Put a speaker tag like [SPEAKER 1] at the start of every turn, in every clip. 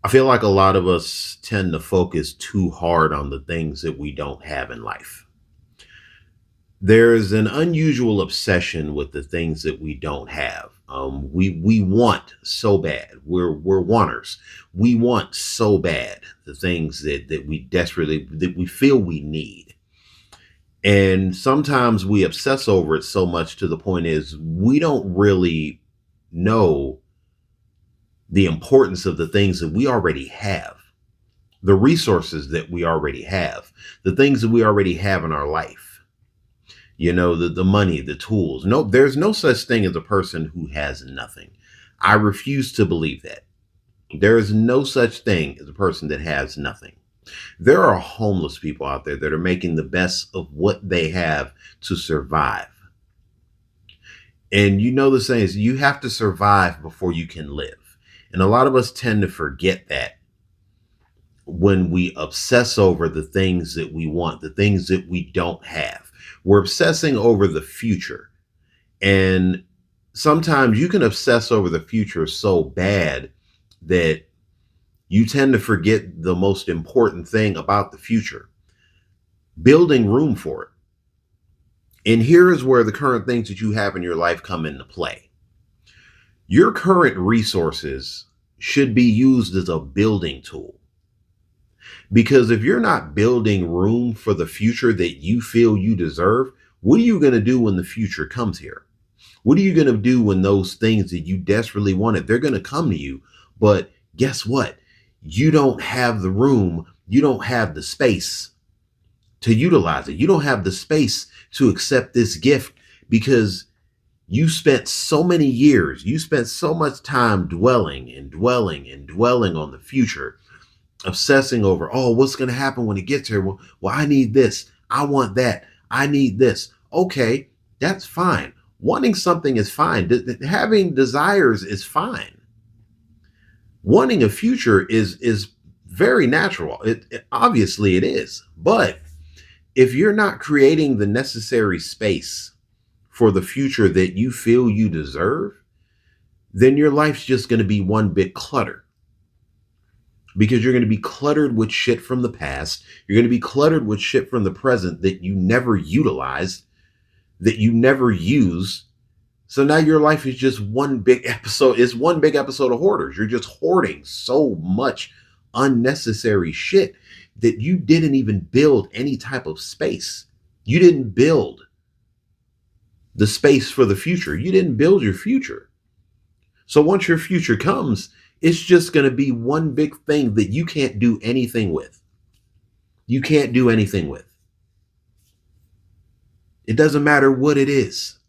[SPEAKER 1] I feel like a lot of us tend to focus too hard on the things that we don't have in life. There's an unusual obsession with the things that we don't have. We want so bad. We're wanters. We want so bad the things that we desperately that we feel we need. And sometimes we obsess over it so much to the point is we don't really know the importance of the things that we already have, the resources that we already have, the things that we already have in our life. The money, the tools. No, there's no such thing as a person who has nothing. I refuse to believe that. There is no such thing as a person that has nothing. There are homeless people out there that are making the best of what they have to survive. And the saying is you have to survive before you can live. And a lot of us tend to forget that when we obsess over the things that we want, the things that we don't have. We're obsessing over the future. And sometimes you can obsess over the future so bad that you tend to forget the most important thing about the future, building room for it. And here is where the current things that you have in your life come into play. Your current resources should be used as a building tool. Because if you're not building room for the future that you feel you deserve, what are you going to do when the future comes here? What are you going to do when those things that you desperately wanted, they're going to come to you? But guess what? You don't have the room. You don't have the space to utilize it. You don't have the space to accept this gift because you spent so many years, you spent so much time dwelling and dwelling and dwelling on the future, obsessing over, oh, what's going to happen when it gets here? Well, I need this. I want that. I need this. Okay, that's fine. Wanting something is fine. Having desires is fine. Wanting a future is very natural. Obviously it is. But if you're not creating the necessary space for the future that you feel you deserve, then your life's just going to be one big clutter. Because you're going to be cluttered with shit from the past. You're going to be cluttered with shit from the present that you never utilized, that you never use. So now your life is just one big episode. It's one big episode of hoarders. You're just hoarding so much unnecessary shit that you didn't even build any type of space. You didn't build the space for the future. You didn't build your future. So once your future comes, it's just going to be one big thing that you can't do anything with. You can't do anything with. It doesn't matter what it is.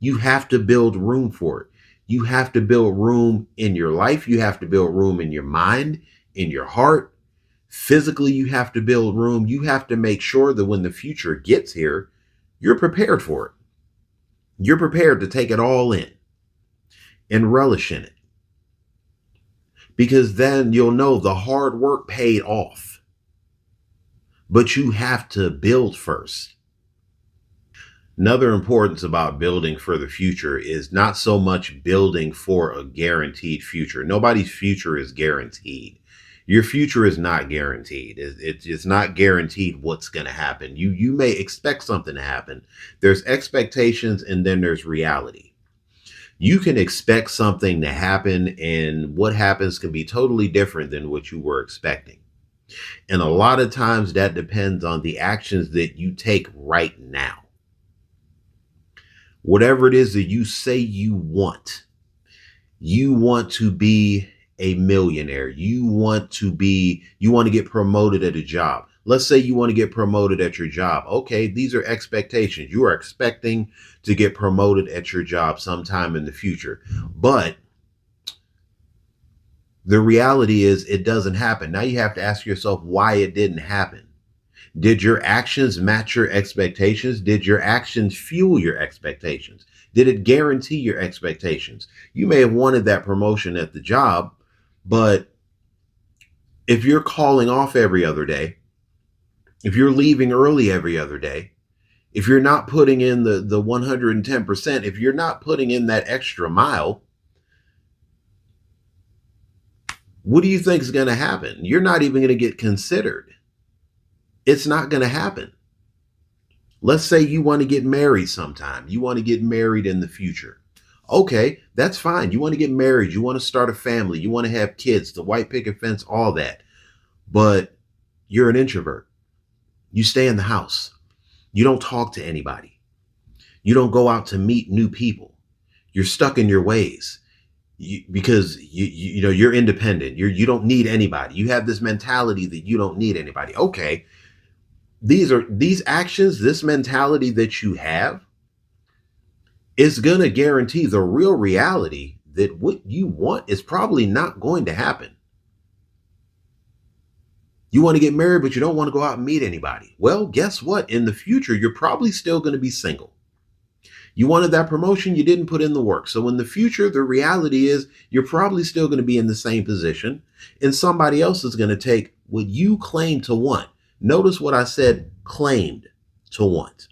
[SPEAKER 1] You have to build room for it. You have to build room in your life. You have to build room in your mind, in your heart. Physically, you have to build room. You have to make sure that when the future gets here, you're prepared for it. You're prepared to take it all in and relish in it. Because then you'll know the hard work paid off. But you have to build first. Another importance about building for the future is not so much building for a guaranteed future. Nobody's future is guaranteed. Your future is not guaranteed. It's not guaranteed what's going to happen. You may expect something to happen. There's expectations and then there's reality. You can expect something to happen and what happens can be totally different than what you were expecting. And a lot of times that depends on the actions that you take right now. Whatever it is that you say you want to be a millionaire. You want to get promoted at a job. Let's say you want to get promoted at your job. Okay, these are expectations. You are expecting to get promoted at your job sometime in the future. But the reality is it doesn't happen. Now you have to ask yourself why it didn't happen. Did your actions match your expectations? Did your actions fuel your expectations? Did it guarantee your expectations? You may have wanted that promotion at the job, but if you're calling off every other day, if you're leaving early every other day, if you're not putting in the 110%, if you're not putting in that extra mile, What do you think is going to happen? You're not even going to get considered. It's not going to happen. Let's say you want to get married sometime. You want to get married in the future. Okay, that's fine. You want to get married. You want to start a family. You want to have kids, the white picket fence, all that. But you're an introvert. You stay in the house. You don't talk to anybody. You don't go out to meet new people. You're stuck in your ways because you know you're independent. You don't need anybody. You have this mentality that you don't need anybody. Okay, these actions, this mentality that you have is going to guarantee the real reality that what you want is probably not going to happen. You want to get married, but you don't want to go out and meet anybody. Well, guess what? In the future, you're probably still going to be single. You wanted that promotion, you didn't put in the work. So in the future, the reality is you're probably still going to be in the same position, and somebody else is going to take what you claim to want. Notice what I said, claimed to want.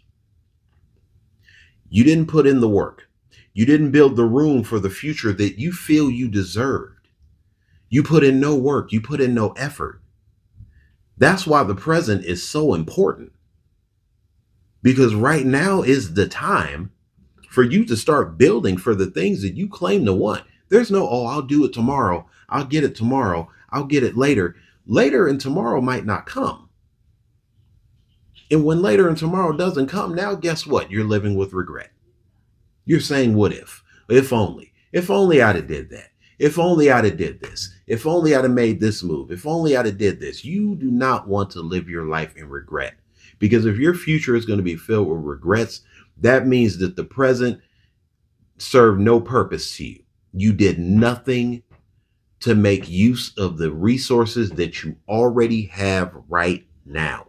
[SPEAKER 1] You didn't put in the work. You didn't build the room for the future that you feel you deserved. You put in no work. You put in no effort. That's why the present is so important. Because right now is the time for you to start building for the things that you claim to want. There's no, oh, I'll do it tomorrow. I'll get it tomorrow. I'll get it later. Later and tomorrow might not come. And when later and tomorrow doesn't come, now guess what? You're living with regret. You're saying, what if only I'd have did that. If only I'd have did this. If only I'd have made this move. If only I'd have did this. You do not want to live your life in regret, because if your future is going to be filled with regrets, that means that the present served no purpose to you. You did nothing to make use of the resources that you already have right now.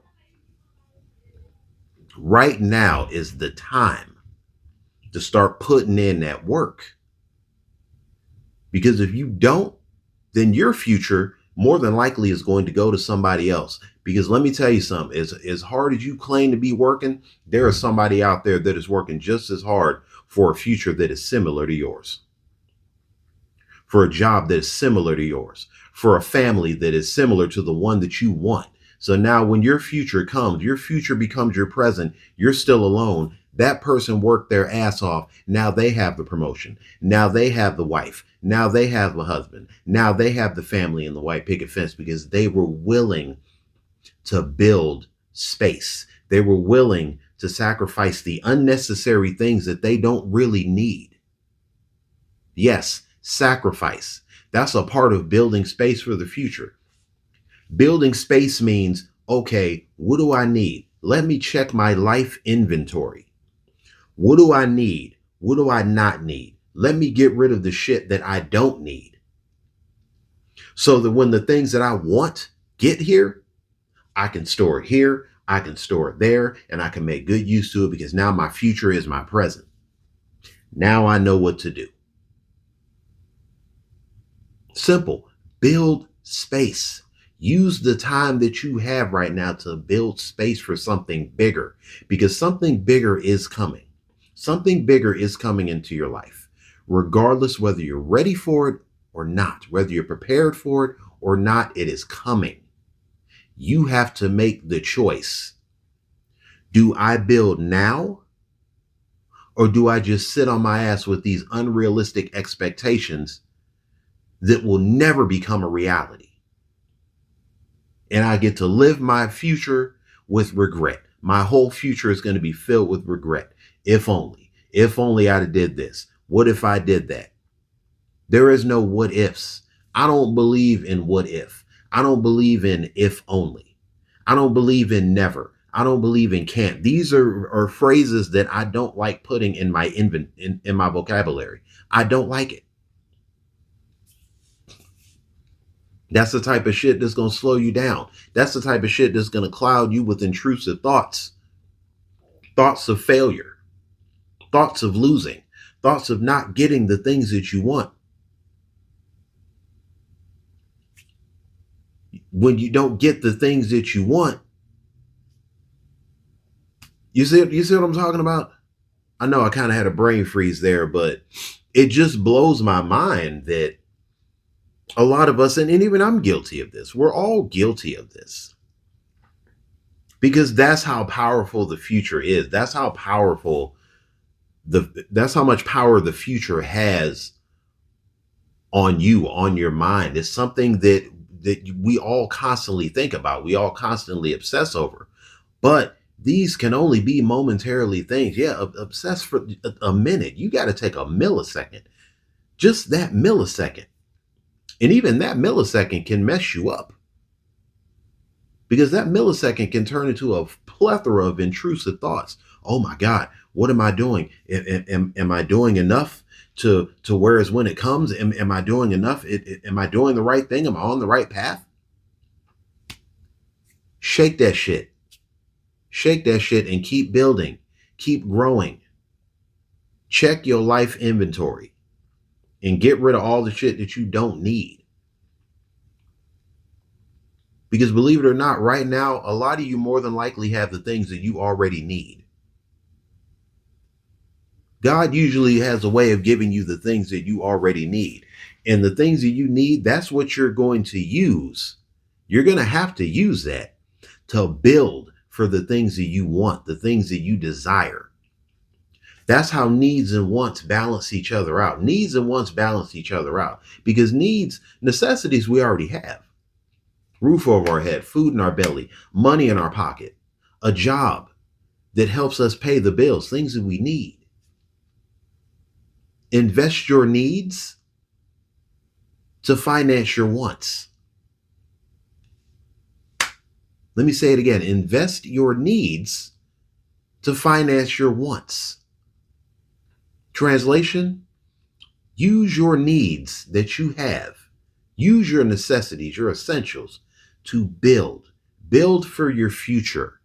[SPEAKER 1] Right now is the time to start putting in that work. Because if you don't, then your future more than likely is going to go to somebody else. Because let me tell you something, as hard as you claim to be working, there is somebody out there that is working just as hard for a future that is similar to yours, for a job that is similar to yours, for a family that is similar to the one that you want. So now when your future comes, your future becomes your present, you're still alone. That person worked their ass off. Now they have the promotion. Now they have the wife. Now they have the husband. Now they have the family in the white picket fence because they were willing to build space. They were willing to sacrifice the unnecessary things that they don't really need. Yes, sacrifice. That's a part of building space for the future. Building space means, okay, what do I need? Let me check my life inventory. What do I need? What do I not need? Let me get rid of the shit that I don't need, so that when the things that I want get here, I can store it here, I can store it there, and I can make good use to it, because now my future is my present. Now I know what to do. Simple. Build space. Use the time that you have right now to build space for something bigger, because something bigger is coming. Something bigger is coming into your life, regardless whether you're ready for it or not, whether you're prepared for it or not, it is coming. You have to make the choice. Do I build now, or do I just sit on my ass with these unrealistic expectations that will never become a reality? And I get to live my future with regret. My whole future is going to be filled with regret. If only I'd have did this. What if I did that? There is no what ifs. I don't believe in what if. I don't believe in if only. I don't believe in never. I don't believe in can't. These are phrases that I don't like putting in my in my vocabulary. I don't like it. That's the type of shit that's going to slow you down. That's the type of shit that's going to cloud you with intrusive thoughts. Thoughts of failure. Thoughts of losing. Thoughts of not getting the things that you want. When you don't get the things that you want, you see what I'm talking about? I know I kind of had a brain freeze there, but it just blows my mind that A lot of us, and even I'm guilty of this, we're all guilty of this, because that's how powerful the future is. That's how powerful that's how much power the future has on you, on your mind. It's something that we all constantly think about, we all constantly obsess over. But these can only be momentarily things. Yeah, obsess for a minute. You got to take a millisecond, just that millisecond. And even that millisecond can mess you up, because that millisecond can turn into a plethora of intrusive thoughts. Oh my God, what am I doing? Am I doing enough to whereas when it comes, am I doing enough? Am I doing the right thing? Am I on the right path? Shake that shit. Shake that shit and keep building, keep growing. Check your life inventory and get rid of all the shit that you don't need. Because believe it or not, right now, a lot of you more than likely have the things that you already need. God usually has a way of giving you the things that you already need. And the things that you need, that's what you're going to use. You're going to have to use that to build for the things that you want, the things that you desire. That's how needs and wants balance each other out. Needs and wants balance each other out, because needs, necessities we already have. Roof over our head, food in our belly, money in our pocket, a job that helps us pay the bills, things that we need. Invest your needs to finance your wants. Let me say it again. Invest your needs to finance your wants. Translation: use your needs that you have, use your necessities, your essentials to build for your future.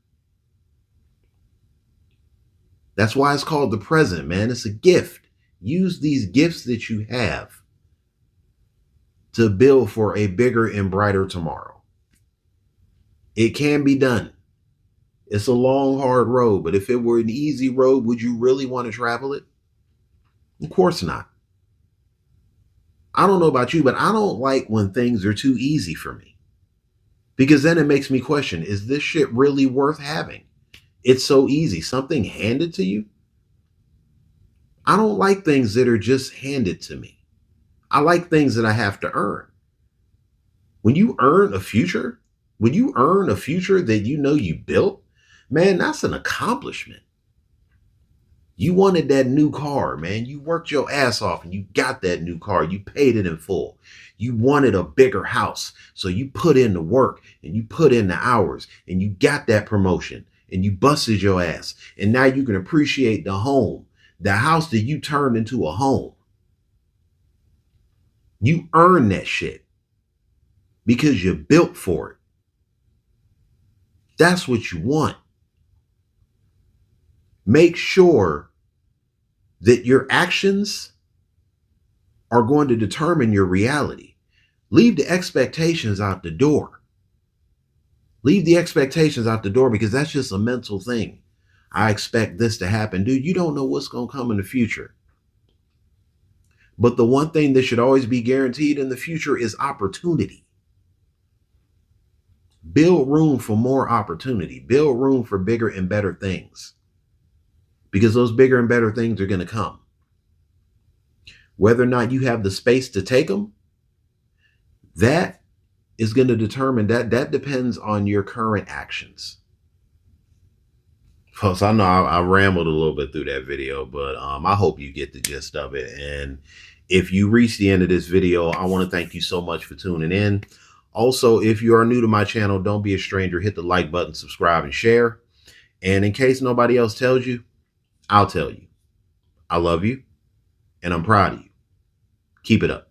[SPEAKER 1] That's why it's called the present, man. It's a gift. Use these gifts that you have to build for a bigger and brighter tomorrow. It can be done. It's a long, hard road, but if it were an easy road, would you really want to travel it? Of course not. I don't know about you, but I don't like when things are too easy for me, because then it makes me question, is this shit really worth having? It's so easy. Something handed to you? I don't like things that are just handed to me. I like things that I have to earn. When you earn a future, when you earn a future that you know you built, man, that's an accomplishment. You wanted that new car, man. You worked your ass off and you got that new car. You paid it in full. You wanted a bigger house, so you put in the work and you put in the hours and you got that promotion and you busted your ass. And now you can appreciate the home, the house that you turned into a home. You earned that shit because you built for it. That's what you want. Make sure that your actions are going to determine your reality. Leave the expectations out the door. Leave the expectations out the door, because that's just a mental thing. I expect this to happen. Dude, you don't know what's going to come in the future. But the one thing that should always be guaranteed in the future is opportunity. Build room for more opportunity. Build room for bigger and better things, because those bigger and better things are going to come. Whether or not you have the space to take them, that is going to determine that. That depends on your current actions. Folks, I know I rambled a little bit through that video, but I hope you get the gist of it. And if you reach the end of this video, I want to thank you so much for tuning in. Also, if you are new to my channel, don't be a stranger. Hit the like button, subscribe, and share. And in case nobody else tells you, I'll tell you. I love you, and I'm proud of you. Keep it up.